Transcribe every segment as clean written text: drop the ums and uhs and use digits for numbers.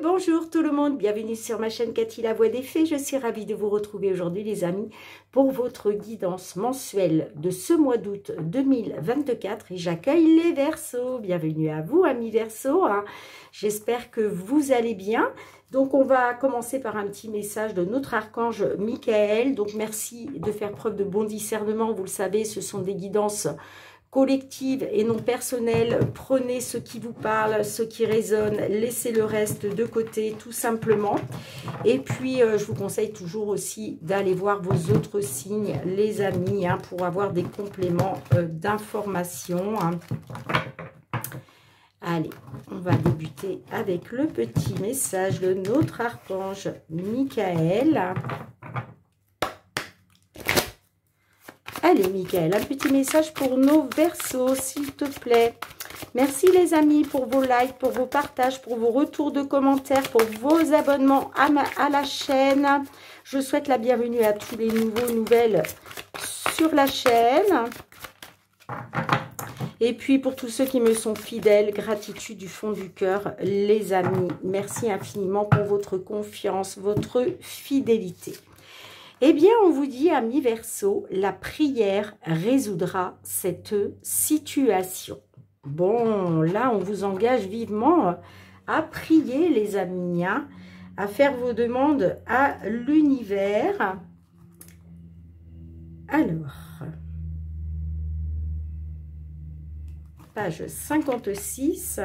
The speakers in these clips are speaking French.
Bonjour tout le monde, bienvenue sur ma chaîne Cathy la Voix des Fées. Je suis ravie de vous retrouver aujourd'hui les amis pour votre guidance mensuelle de ce mois d'août 2024 et j'accueille les Verseaux. Bienvenue à vous amis Verseaux, j'espère que vous allez bien. Donc on va commencer par un petit message de notre archange Michael. Donc merci de faire preuve de bon discernement, vous le savez, ce sont des guidances collective et non personnelle. Prenez ce qui vous parle, ce qui résonne, laissez le reste de côté tout simplement. Et puis je vous conseille toujours aussi d'aller voir vos autres signes les amis pour avoir des compléments d'informations. Allez, on va débuter avec le petit message de notre archange Michael. Allez, Michael, un petit message pour nos Verseaux, s'il te plaît. Merci les amis pour vos likes, pour vos partages, pour vos retours de commentaires, pour vos abonnements à la chaîne. Je souhaite la bienvenue à tous les nouvelles sur la chaîne. Et puis pour tous ceux qui me sont fidèles, gratitude du fond du cœur, les amis. Merci infiniment pour votre confiance, votre fidélité. Eh bien, on vous dit, amis Verseaux, la prière résoudra cette situation. Bon, là, on vous engage vivement à prier, les amis, à faire vos demandes à l'univers. Alors, page 56.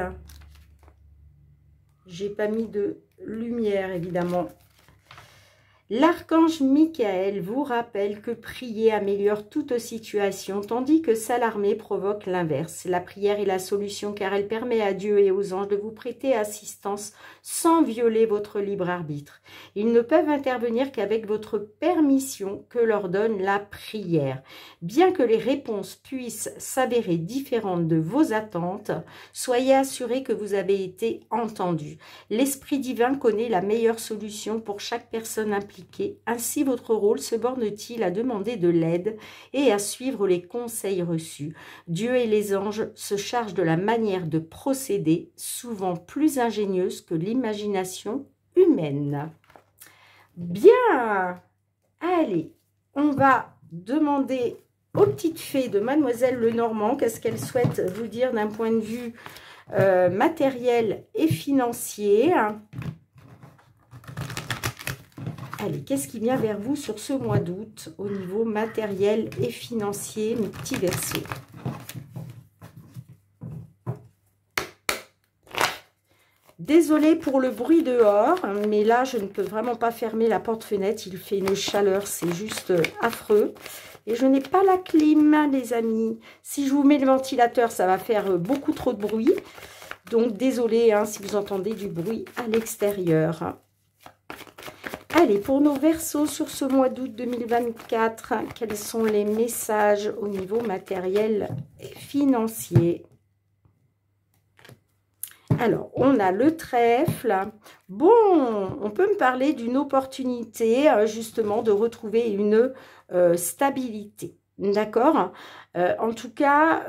J'ai pas mis de lumière, évidemment. L'archange Michael vous rappelle que prier améliore toute situation, tandis que s'alarmer provoque l'inverse. La prière est la solution car elle permet à Dieu et aux anges de vous prêter assistance sans violer votre libre arbitre. Ils ne peuvent intervenir qu'avec votre permission que leur donne la prière. Bien que les réponses puissent s'avérer différentes de vos attentes, soyez assurés que vous avez été entendus. L'Esprit divin connaît la meilleure solution pour chaque personne impliquée. Ainsi, votre rôle se borne-t-il à demander de l'aide et à suivre les conseils reçus. Dieu et les anges se chargent de la manière de procéder, souvent plus ingénieuse que l'imagination humaine. Bien, allez, on va demander aux petites fées de Mademoiselle Lenormand qu'est-ce qu'elle souhaite vous dire d'un point de vue matériel et financier. Allez, qu'est-ce qui vient vers vous sur ce mois d'août au niveau matériel et financier, mes petits Verseaux? Désolée pour le bruit dehors, mais là, je ne peux vraiment pas fermer la porte-fenêtre. Il fait une chaleur, c'est juste affreux. Et je n'ai pas la clim, les amis. Si je vous mets le ventilateur, ça va faire beaucoup trop de bruit. Donc, désolée si vous entendez du bruit à l'extérieur. Allez, pour nos Verseaux sur ce mois d'août 2024, quels sont les messages au niveau matériel et financier? Alors, on a le trèfle. Bon, on peut me parler d'une opportunité, justement, de retrouver une stabilité. D'accord? En tout cas,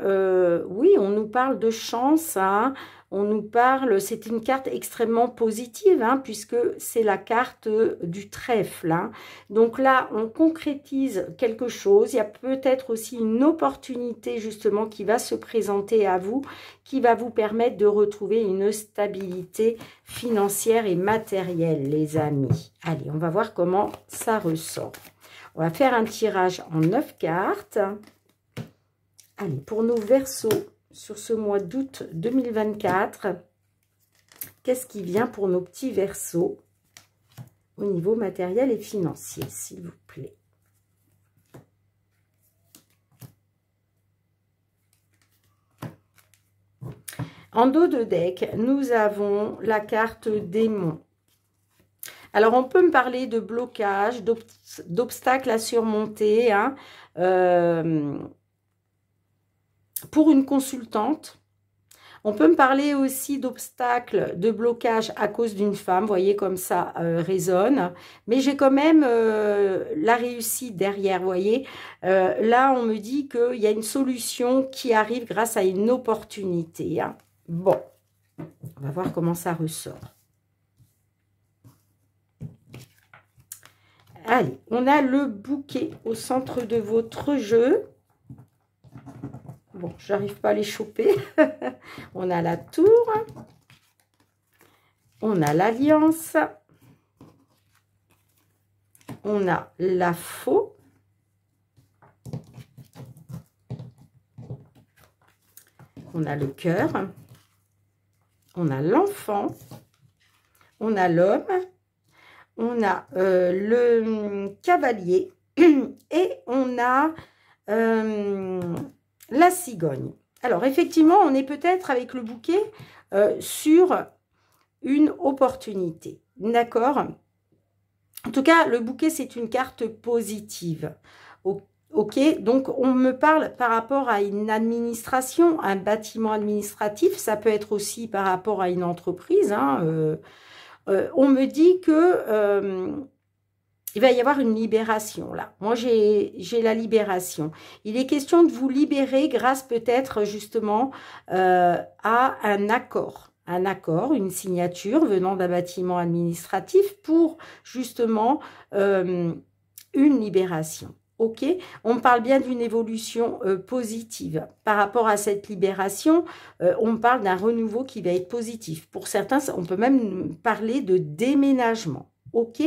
oui, on nous parle de chance, on nous parle, c'est une carte extrêmement positive, puisque c'est la carte du trèfle. Donc là, on concrétise quelque chose. Il y a peut-être aussi une opportunité, justement, qui va se présenter à vous, qui va vous permettre de retrouver une stabilité financière et matérielle, les amis. Allez, on va voir comment ça ressort. On va faire un tirage en 9 cartes. Allez, pour nos Verseaux, sur ce mois d'août 2024, qu'est-ce qui vient pour nos petits Verseaux au niveau matériel et financier, s'il vous plaît? En dos de deck, nous avons la carte démon. Alors, on peut me parler de blocage, d'obstacles à surmonter, pour une consultante. On peut me parler aussi d'obstacles, de blocage à cause d'une femme. Vous voyez comme ça résonne. Mais j'ai quand même la réussite derrière, vous voyez. Là, on me dit qu'il y a une solution qui arrive grâce à une opportunité. Bon, on va voir comment ça ressort. Allez, on a le bouquet au centre de votre jeu. Bon, j'arrive pas à les choper. On a la tour. On a l'alliance. On a la faux. On a le cœur. On a l'enfant. On a l'homme. On a le cavalier. Et on a la cigogne. Alors, effectivement, on est peut-être avec le bouquet sur une opportunité. D'accord? En tout cas, le bouquet, c'est une carte positive. Ok, donc on me parle par rapport à une administration, un bâtiment administratif. Ça peut être aussi par rapport à une entreprise. Hein, on me dit que il va y avoir une libération là. Moi, j'ai la libération. Il est question de vous libérer grâce peut-être justement à un accord. Un accord, une signature venant d'un bâtiment administratif pour justement une libération. Ok, on parle bien d'une évolution positive. Par rapport à cette libération, on parle d'un renouveau qui va être positif. Pour certains, on peut même parler de déménagement. Ok.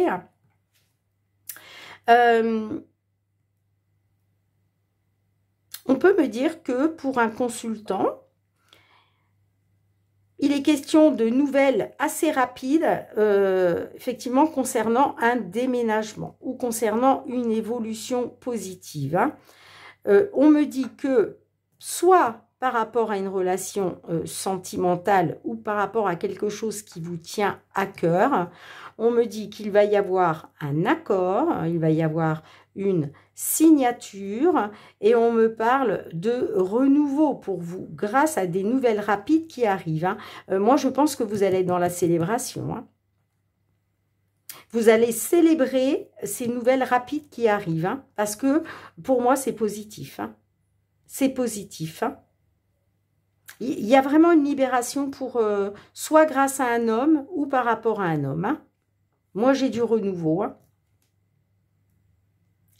On peut me dire que pour un consultant, il est question de nouvelles assez rapides, effectivement, concernant un déménagement ou concernant une évolution positive. Hein. On me dit que soit par rapport à une relation sentimentale ou par rapport à quelque chose qui vous tient à cœur, on me dit qu'il va y avoir un accord, il va y avoir une signature et on me parle de renouveau pour vous grâce à des nouvelles rapides qui arrivent. Hein. Moi, je pense que vous allez être dans la célébration. Hein. Vous allez célébrer ces nouvelles rapides qui arrivent hein, parce que pour moi, c'est positif. Hein. C'est positif. Hein. Il y a vraiment une libération pour soit grâce à un homme ou par rapport à un homme. Hein. Moi, j'ai du renouveau. Hein.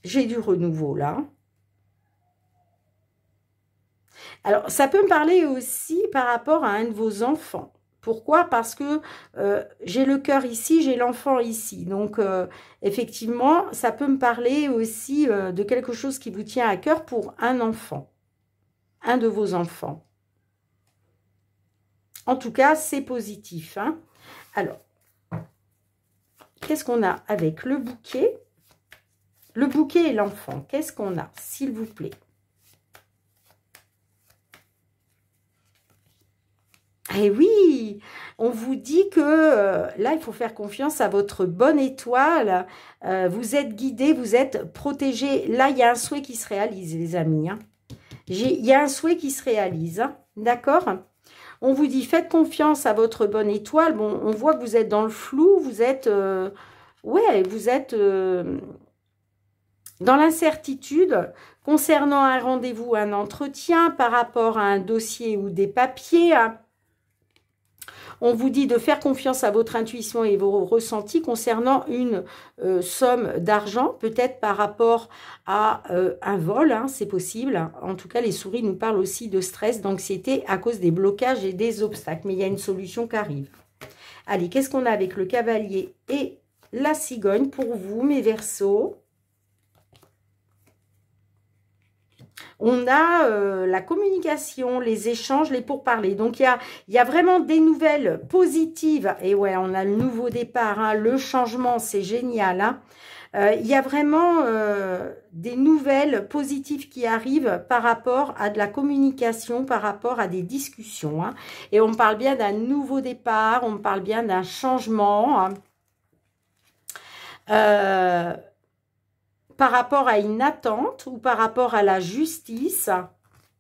J'ai du renouveau là. Alors, ça peut me parler aussi par rapport à un de vos enfants. Pourquoi? Parce que j'ai le cœur ici, j'ai l'enfant ici. Donc, effectivement, ça peut me parler aussi de quelque chose qui vous tient à cœur pour un enfant. Un de vos enfants. En tout cas, c'est positif. Hein. Alors, qu'est-ce qu'on a avec le bouquet? Le bouquet et l'enfant, qu'est-ce qu'on a, s'il vous plaît? Eh oui, on vous dit que là, il faut faire confiance à votre bonne étoile. Vous êtes guidé, vous êtes protégé. Là, il y a un souhait qui se réalise, les amis. Hein. Il y a un souhait qui se réalise, hein. D'accord? On vous dit, faites confiance à votre bonne étoile. Bon, on voit que vous êtes dans le flou, vous êtes... ouais, vous êtes... dans l'incertitude concernant un rendez-vous, un entretien, par rapport à un dossier ou des papiers. On vous dit de faire confiance à votre intuition et vos ressentis concernant une somme d'argent, peut-être par rapport à un vol, hein, c'est possible. En tout cas, les souris nous parlent aussi de stress, d'anxiété à cause des blocages et des obstacles. Mais il y a une solution qui arrive. Allez, qu'est-ce qu'on a avec le cavalier et la cigogne pour vous, mes Verseaux? On a la communication, les échanges, les pourparlers. Donc, il y a vraiment des nouvelles positives. Et ouais, on a le nouveau départ, hein, le changement, c'est génial. Hein. Il y a vraiment des nouvelles positives qui arrivent par rapport à de la communication, par rapport à des discussions. Hein. Et on parle bien d'un nouveau départ, on parle bien d'un changement. Hein. Par rapport à une attente ou par rapport à la justice,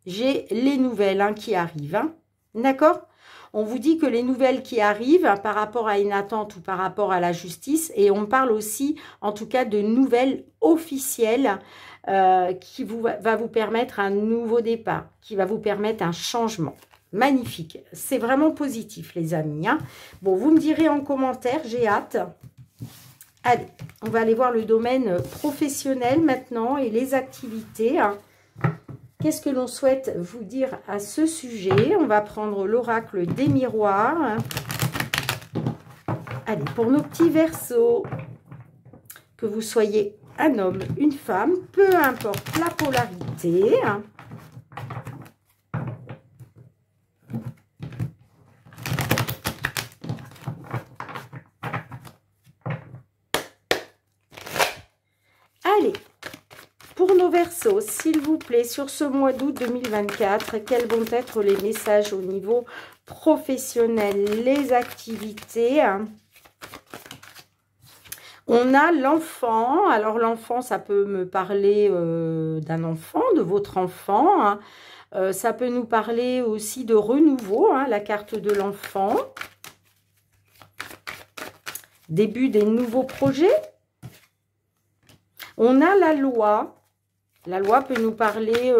j'ai les nouvelles hein, qui arrivent. Hein. D'accord? On vous dit que les nouvelles qui arrivent par rapport à une attente ou par rapport à la justice, et on parle aussi, en tout cas, de nouvelles officielles qui va vous permettre un nouveau départ, qui va vous permettre un changement. Magnifique. C'est vraiment positif, les amis. Hein. Bon, vous me direz en commentaire, j'ai hâte. Allez, On va aller voir le domaine professionnel maintenant et les activités. Qu'est-ce que l'on souhaite vous dire à ce sujet? On va prendre l'oracle des miroirs. Allez, pour nos petits Verseaux, que vous soyez un homme, une femme, peu importe la polarité. Allez, pour nos Verseaux, s'il vous plaît, sur ce mois d'août 2024, quels vont être les messages au niveau professionnel, les activités? On a l'enfant. Alors, l'enfant, ça peut me parler d'un enfant, de votre enfant. Ça peut nous parler aussi de renouveau, la carte de l'enfant. Début des nouveaux projets. On a la loi. La loi peut nous parler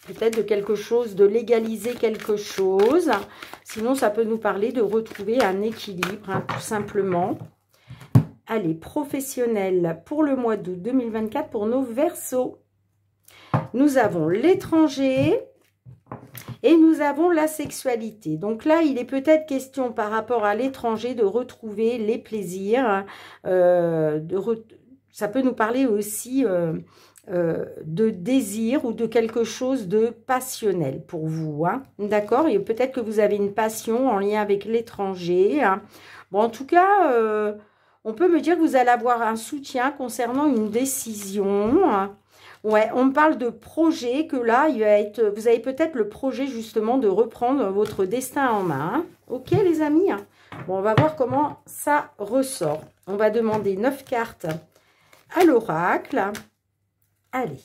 peut-être de quelque chose, de légaliser quelque chose. Sinon, ça peut nous parler de retrouver un équilibre, tout simplement. Allez, professionnel pour le mois d'août 2024 pour nos Verseaux. Nous avons l'étranger et nous avons la sexualité. Donc là, il est peut-être question par rapport à l'étranger de retrouver les plaisirs. Ça peut nous parler aussi de désir ou de quelque chose de passionnel pour vous. D'accord? Et peut-être que vous avez une passion en lien avec l'étranger. Bon, en tout cas... on peut me dire que vous allez avoir un soutien concernant une décision. Ouais, on me parle de projet, que là, il va être, vous avez peut-être le projet justement de reprendre votre destin en main. Ok les amis? Bon, on va voir comment ça ressort. On va demander 9 cartes à l'oracle. Allez,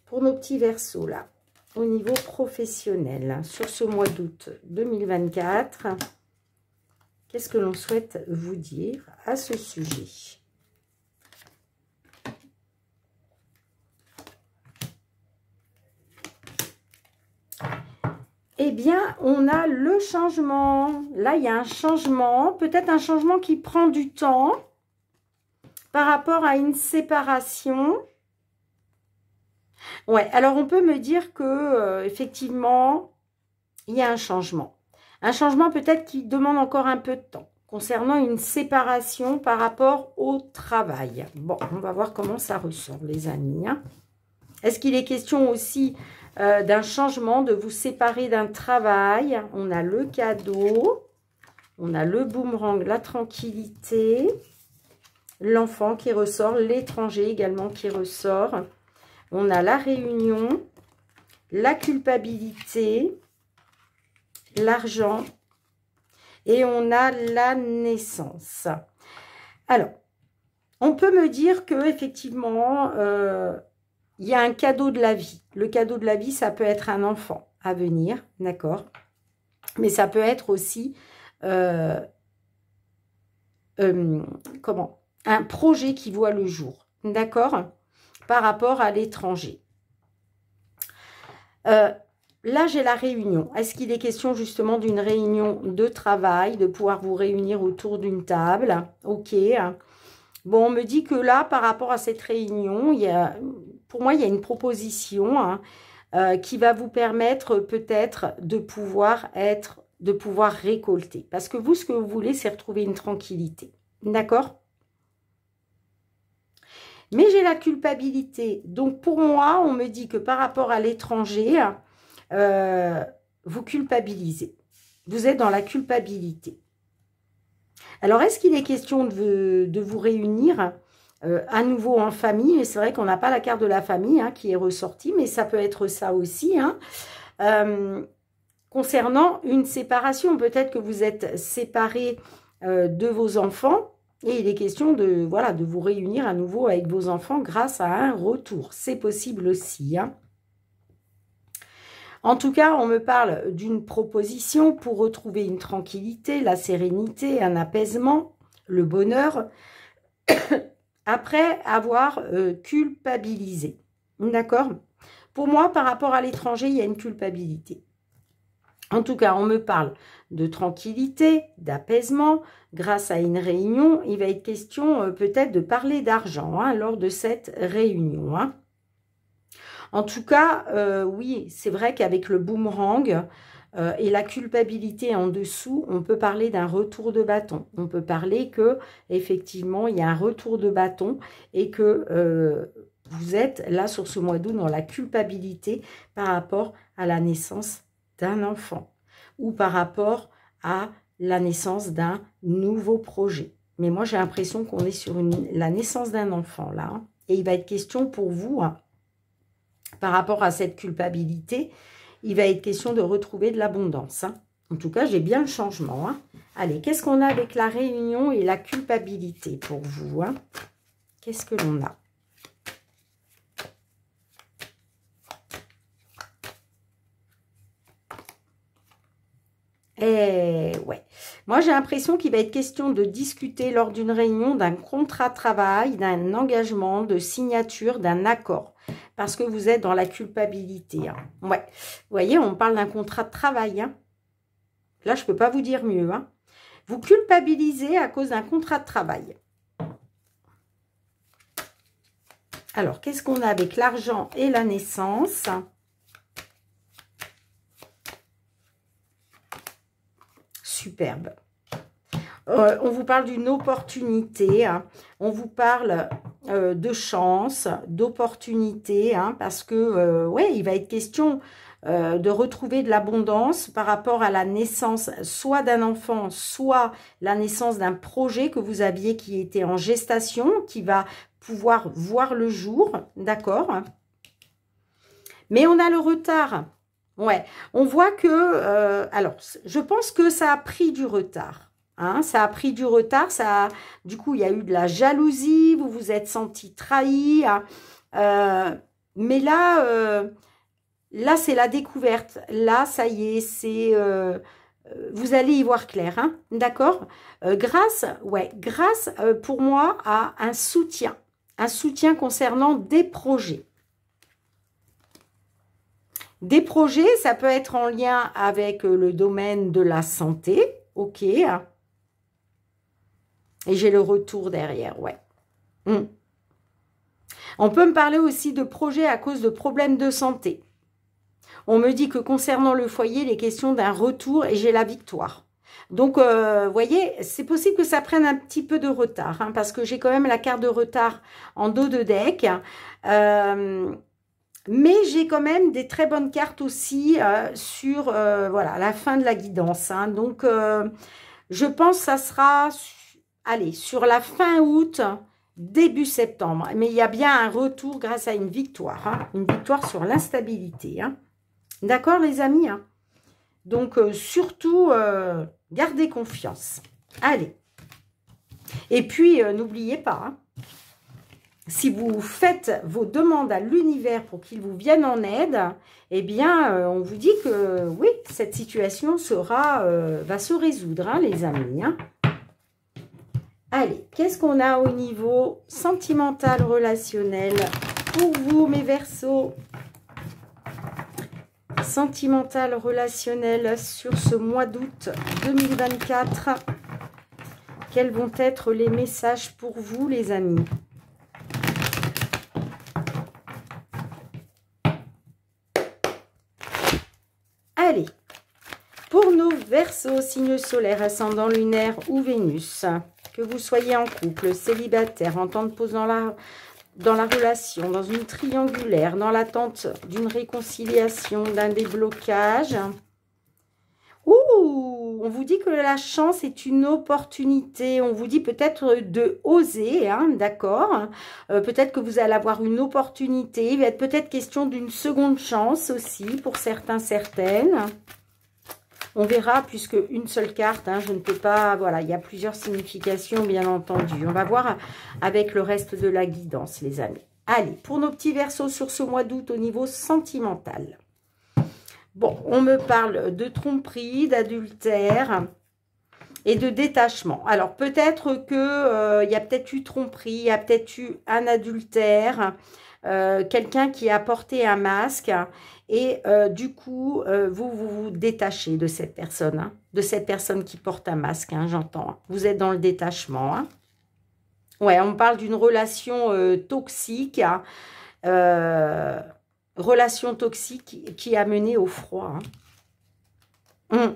pour nos petits Verseaux là, au niveau professionnel, sur ce mois d'août 2024... qu'est-ce que l'on souhaite vous dire à ce sujet? Eh bien, on a le changement. Là, il y a un changement, peut-être un changement qui prend du temps par rapport à une séparation. Ouais, alors on peut me dire que effectivement, il y a un changement. Un changement peut-être qui demande encore un peu de temps concernant une séparation par rapport au travail. Bon, on va voir comment ça ressort, les amis. Est-ce qu'il est question aussi d'un changement, de vous séparer d'un travail? On a le cadeau, on a le boomerang, la tranquillité, l'enfant qui ressort, l'étranger également qui ressort. On a la réunion, la culpabilité, l'argent et on a la naissance. Alors, on peut me dire que effectivement, il y a un cadeau de la vie. Le cadeau de la vie, ça peut être un enfant à venir, d'accord? Mais ça peut être aussi un projet qui voit le jour, d'accord? Par rapport à l'étranger. Là, j'ai la réunion. Est-ce qu'il est question justement d'une réunion de travail, de pouvoir vous réunir autour d'une table? Ok. Bon, on me dit que là, par rapport à cette réunion, pour moi, il y a une proposition qui va vous permettre peut-être de pouvoir récolter. Parce que vous, ce que vous voulez, c'est retrouver une tranquillité. D'accord? Mais j'ai la culpabilité. Donc, pour moi, on me dit que par rapport à l'étranger... vous culpabilisez. Vous êtes dans la culpabilité. Alors, est-ce qu'il est question de vous réunir à nouveau en famille? Et c'est vrai qu'on n'a pas la carte de la famille qui est ressortie, mais ça peut être ça aussi. Concernant une séparation, peut-être que vous êtes séparés de vos enfants et il est question de vous réunir à nouveau avec vos enfants grâce à un retour. C'est possible aussi. En tout cas, on me parle d'une proposition pour retrouver une tranquillité, la sérénité, un apaisement, le bonheur, après avoir culpabilisé. D'accord? Pour moi, par rapport à l'étranger, il y a une culpabilité. En tout cas, on me parle de tranquillité, d'apaisement. Grâce à une réunion, il va être question peut-être de parler d'argent hein, lors de cette réunion. Hein. En tout cas, oui, c'est vrai qu'avec le boomerang et la culpabilité en dessous, on peut parler d'un retour de bâton. On peut parler que effectivement, il y a un retour de bâton et que vous êtes là sur ce mois d'août dans la culpabilité par rapport à la naissance d'un enfant ou par rapport à la naissance d'un nouveau projet. Mais moi, j'ai l'impression qu'on est sur la naissance d'un enfant, là. Hein, et il va être question pour vous, hein, par rapport à cette culpabilité, il va être question de retrouver de l'abondance. Hein. En tout cas, j'ai bien le changement. Hein. Allez, qu'est-ce qu'on a avec la réunion et la culpabilité pour vous hein? Qu'est-ce que l'on a? Eh ouais. Moi, j'ai l'impression qu'il va être question de discuter lors d'une réunion d'un contrat de travail, d'un engagement, de signature, d'un accord. Parce que vous êtes dans la culpabilité. Hein. Ouais. Vous voyez, on parle d'un contrat de travail. Hein. Là, je ne peux pas vous dire mieux. Hein. Vous culpabilisez à cause d'un contrat de travail. Alors, qu'est-ce qu'on a avec l'argent et la naissance ? Superbe. On vous parle d'une opportunité, hein. On vous parle de chance, d'opportunité, hein, parce que, ouais, il va être question de retrouver de l'abondance par rapport à la naissance soit d'un enfant, soit la naissance d'un projet que vous aviez qui était en gestation, qui va pouvoir voir le jour, d'accord? Mais on a le retard. Ouais, on voit que, alors, je pense que ça a pris du retard. Hein, ça a pris du retard, du coup, il y a eu de la jalousie, vous vous êtes senti trahi. Hein, mais là, là, c'est la découverte. Là, ça y est, vous allez y voir clair. Hein, d'accord grâce, pour moi, à un soutien concernant des projets. Des projets, ça peut être en lien avec le domaine de la santé, ok. Et j'ai le retour derrière, ouais. On peut me parler aussi de projets à cause de problèmes de santé. On me dit que concernant le foyer, il est question d'un retour et j'ai la victoire. Donc, vous voyez, c'est possible que ça prenne un petit peu de retard, hein, parce que j'ai quand même la carte de retard en dos de deck. Mais j'ai quand même des très bonnes cartes aussi sur voilà, la fin de la guidance. Hein. Donc, je pense que ça sera, allez, sur la fin août, début septembre. Mais il y a bien un retour grâce à une victoire. Hein. Une victoire sur l'instabilité. Hein. D'accord, les amis hein. Donc, surtout, gardez confiance. Allez. Et puis, n'oubliez pas, hein, si vous faites vos demandes à l'univers pour qu'il vous vienne en aide, eh bien, on vous dit que oui, cette situation va se résoudre, hein, les amis. Hein. Allez, qu'est-ce qu'on a au niveau sentimental, relationnel pour vous, mes Verseaux? Sentimental, relationnel sur ce mois d'août 2024. Quels vont être les messages pour vous, les amis? Allez, pour nos Verseaux, signe solaire, ascendant lunaire ou Vénus, que vous soyez en couple, célibataire, en temps de pause dans la relation, dans une triangulaire, dans l'attente d'une réconciliation, d'un déblocage. Ouh, on vous dit que la chance est une opportunité. On vous dit peut-être de oser, hein, d'accord. Peut-être que vous allez avoir une opportunité. Il va être peut-être question d'une seconde chance aussi pour certains, certaines. On verra, puisque une seule carte, hein, je ne peux pas... Voilà, il y a plusieurs significations, bien entendu. On va voir avec le reste de la guidance, les amis. Allez, pour nos petits Verseaux sur ce mois d'août au niveau sentimental. Bon, on me parle de tromperie, d'adultère et de détachement. Alors, peut-être que il y a peut-être eu tromperie, il y a peut-être eu un adultère. quelqu'un qui a porté un masque et du coup, vous vous détachez de cette personne, hein, de cette personne qui porte un masque, hein, j'entends. Hein. Vous êtes dans le détachement. Hein. Ouais, on parle d'une relation toxique, hein, relation toxique qui a mené au froid. Hein.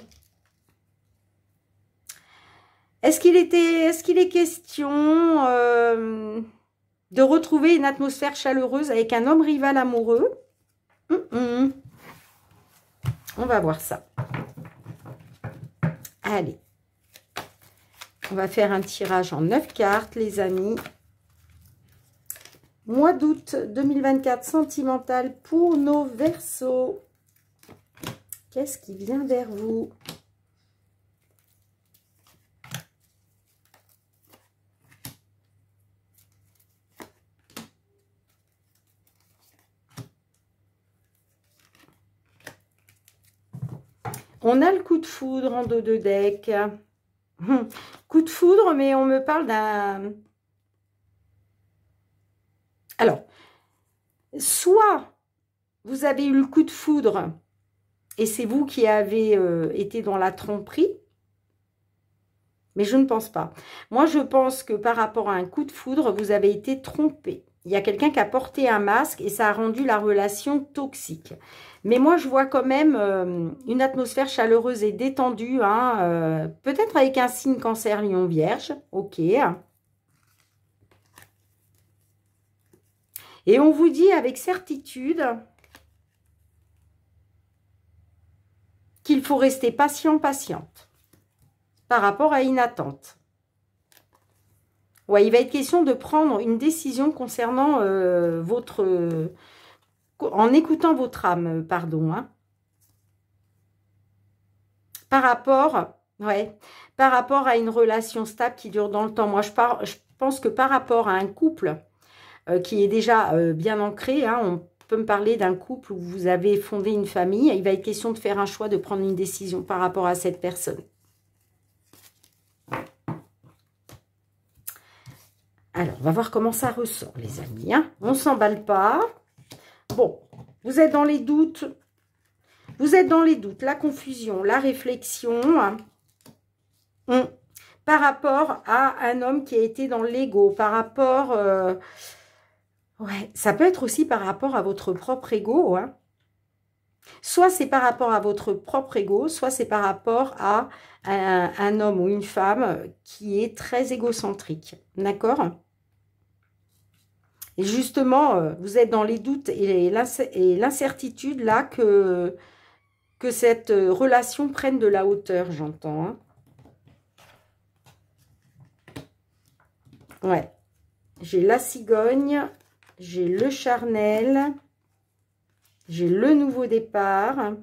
Est-ce qu'il est question de retrouver une atmosphère chaleureuse avec un homme rival amoureux? On va voir ça. Allez. On va faire un tirage en 9 cartes, les amis. Mois d'août 2024, sentimental pour nos Verseaux. Qu'est-ce qui vient vers vous? On a le coup de foudre en dos de deck. Coup de foudre, mais on me parle d'un... Alors, soit vous avez eu le coup de foudre et c'est vous qui avez été dans la tromperie, mais je ne pense pas. Moi, je pense que par rapport à un coup de foudre, vous avez été trompé. Il y a quelqu'un qui a porté un masque et ça a rendu la relation toxique. Mais moi, je vois quand même une atmosphère chaleureuse et détendue, hein, peut-être avec un signe cancer, lion, vierge. Ok. Et on vous dit avec certitude qu'il faut rester patient, patiente par rapport à une attente. Ouais, il va être question de prendre une décision concernant en écoutant votre âme, pardon. Hein. Par rapport à une relation stable qui dure dans le temps. Moi, je pense que par rapport à un couple qui est déjà bien ancré, hein, on peut me parler d'un couple où vous avez fondé une famille, il va être question de faire un choix, de prendre une décision par rapport à cette personne. Alors, on va voir comment ça ressort, les amis. Hein. On ne s'emballe pas. Bon, vous êtes dans les doutes. Vous êtes dans les doutes, la confusion, la réflexion. Par rapport à un homme qui a été dans l'ego. Par rapport... ouais, ça peut être aussi par rapport à votre propre ego. Hein. Soit c'est par rapport à votre propre ego, soit c'est par rapport à un homme ou une femme qui est très égocentrique. D'accord ? Et justement, vous êtes dans les doutes et l'incertitude là que cette relation prenne de la hauteur, j'entends. Hein. Ouais. J'ai la cigogne, j'ai le charnel, j'ai le nouveau départ,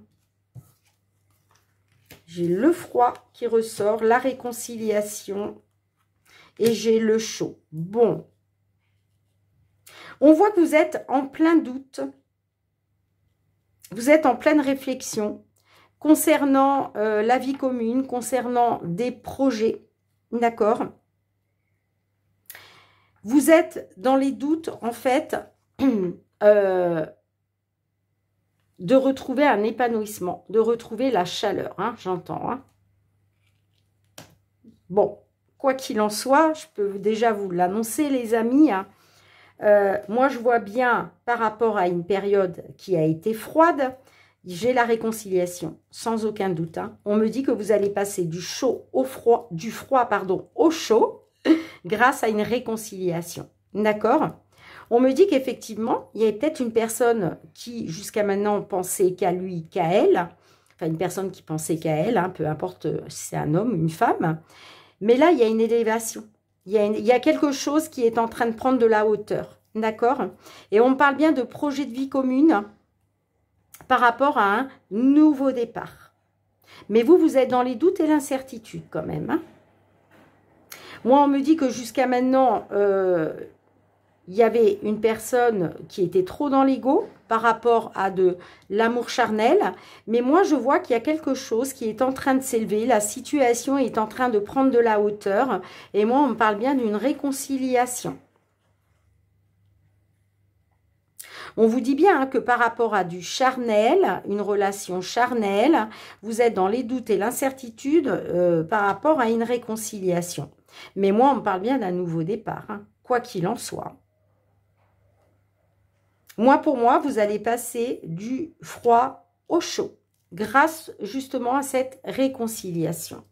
j'ai le froid qui ressort, la réconciliation et j'ai le chaud. Bon. On voit que vous êtes en plein doute, vous êtes en pleine réflexion concernant la vie commune, concernant des projets, d'accord ? Vous êtes dans les doutes, en fait, de retrouver un épanouissement, de retrouver la chaleur, hein, j'entends. Hein. Bon, quoi qu'il en soit, je peux déjà vous l'annoncer, les amis, hein. Moi, je vois bien, par rapport à une période qui a été froide, j'ai la réconciliation, sans aucun doute. Hein. On me dit que vous allez passer du chaud au froid, du froid, pardon, au chaud, grâce à une réconciliation. D'accord ? On me dit qu'effectivement, il y a peut-être une personne qui, jusqu'à maintenant, pensait qu'à lui, qu'à elle. Enfin, une personne qui pensait qu'à elle, hein, peu importe si c'est un homme ou une femme. Mais là, il y a une élévation. Il y a quelque chose qui est en train de prendre de la hauteur, d'accord? Et on parle bien de projet de vie commune par rapport à un nouveau départ. Mais vous, vous êtes dans les doutes et l'incertitude quand même. Hein. Moi, on me dit que jusqu'à maintenant, il y avait une personne qui était trop dans l'ego par rapport à de l'amour charnel. Mais moi, je vois qu'il y a quelque chose qui est en train de s'élever. La situation est en train de prendre de la hauteur. Et moi, on me parle bien d'une réconciliation. On vous dit bien hein, que par rapport à du charnel, une relation charnelle, vous êtes dans les doutes et l'incertitude par rapport à une réconciliation. Mais moi, on me parle bien d'un nouveau départ, hein, quoi qu'il en soit. Moi, pour moi, vous allez passer du froid au chaud, grâce justement à cette réconciliation.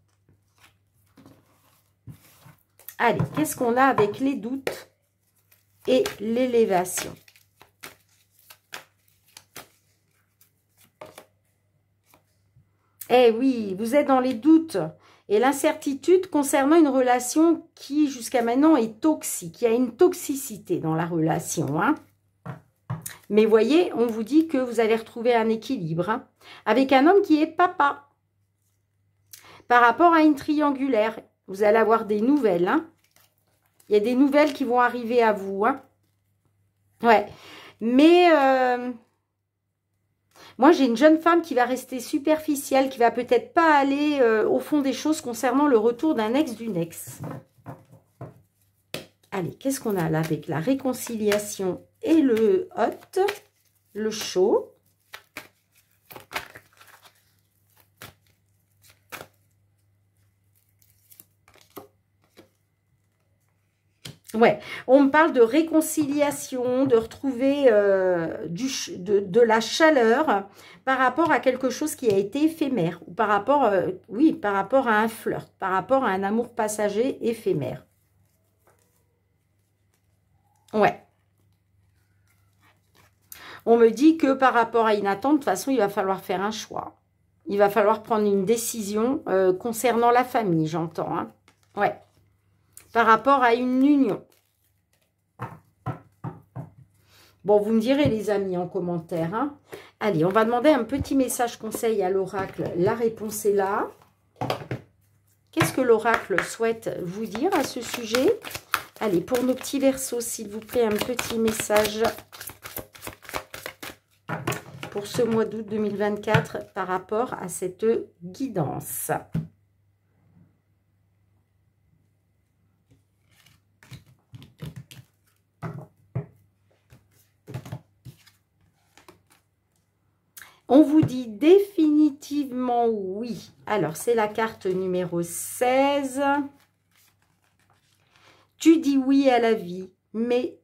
Allez, qu'est-ce qu'on a avec les doutes et l'élévation? Eh oui, vous êtes dans les doutes et l'incertitude concernant une relation qui, jusqu'à maintenant, est toxique. Il y a une toxicité dans la relation. Hein. Mais voyez, on vous dit que vous allez retrouver un équilibre hein, avec un homme qui est papa. Par rapport à une triangulaire, vous allez avoir des nouvelles. Hein. Il y a des nouvelles qui vont arriver à vous. Hein. Ouais, mais... moi, j'ai une jeune femme qui va rester superficielle, qui va peut-être pas aller au fond des choses concernant le retour d'un ex d'une ex. Allez, qu'est-ce qu'on a là avec la réconciliation et le hot, le chaud? Ouais, on me parle de réconciliation, de retrouver de la chaleur par rapport à quelque chose qui a été éphémère. Ou par rapport, oui, par rapport à un flirt, par rapport à un amour passager éphémère. Ouais. On me dit que par rapport à une attente, de toute façon, il va falloir faire un choix. Il va falloir prendre une décision concernant la famille, j'entends. Hein. Ouais. Par rapport à une union. Bon, vous me direz les amis en commentaire. Hein. Allez, on va demander un petit message conseil à l'oracle. La réponse est là. Qu'est-ce que l'oracle souhaite vous dire à ce sujet? Allez, pour nos petits verseaux, s'il vous plaît, un petit message pour ce mois d'août 2024 par rapport à cette guidance. On vous dit définitivement oui. Alors, c'est la carte numéro 16. Tu dis oui à la vie, mais...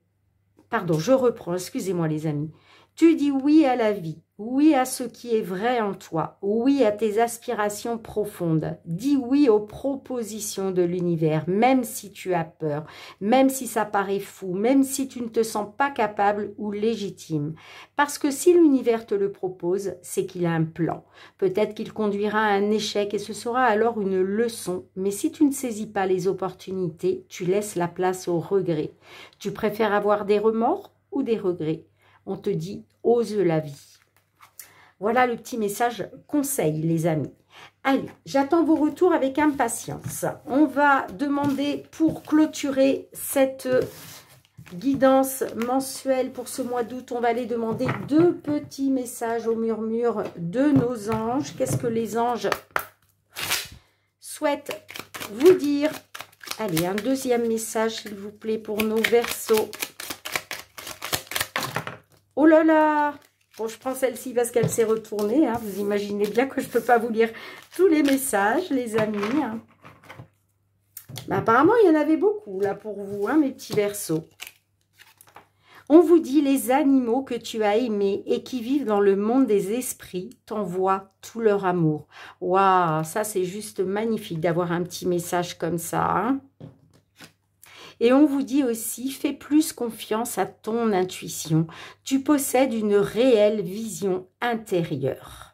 Pardon, je reprends, excusez-moi les amis. Tu dis oui à la vie, oui à ce qui est vrai en toi, oui à tes aspirations profondes. Dis oui aux propositions de l'univers, même si tu as peur, même si ça paraît fou, même si tu ne te sens pas capable ou légitime. Parce que si l'univers te le propose, c'est qu'il a un plan. Peut-être qu'il conduira à un échec et ce sera alors une leçon. Mais si tu ne saisis pas les opportunités, tu laisses la place au regret. Tu préfères avoir des remords ou des regrets? On te dit, ose la vie. Voilà le petit message conseil, les amis. Allez, j'attends vos retours avec impatience. On va demander pour clôturer cette guidance mensuelle pour ce mois d'août, on va aller demander 2 petits messages au murmure de nos anges. Qu'est-ce que les anges souhaitent vous dire? Allez, un deuxième message, s'il vous plaît, pour nos Verseaux. Oh là là! Bon, je prends celle-ci parce qu'elle s'est retournée. Hein. Vous imaginez bien que je ne peux pas vous lire tous les messages, les amis. Hein. Mais apparemment, il y en avait beaucoup là pour vous, hein, mes petits Verseaux. On vous dit, les animaux que tu as aimés et qui vivent dans le monde des esprits t'envoient tout leur amour. Waouh, ça c'est juste magnifique d'avoir un petit message comme ça. Hein. Et on vous dit aussi, fais plus confiance à ton intuition. Tu possèdes une réelle vision intérieure.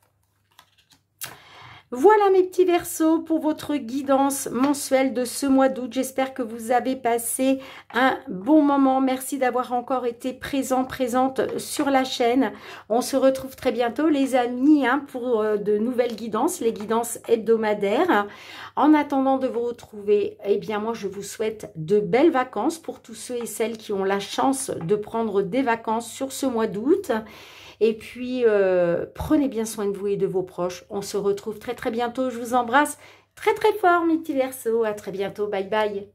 Voilà mes petits Verseaux pour votre guidance mensuelle de ce mois d'août. J'espère que vous avez passé un bon moment. Merci d'avoir encore été présente sur la chaîne. On se retrouve très bientôt les amis hein, pour de nouvelles guidances, les guidances hebdomadaires. En attendant de vous retrouver, eh bien moi je vous souhaite de belles vacances pour tous ceux et celles qui ont la chance de prendre des vacances sur ce mois d'août. Et puis, prenez bien soin de vous et de vos proches. On se retrouve très très bientôt. Je vous embrasse très très fort, mes petits Verseaux. À très bientôt. Bye bye.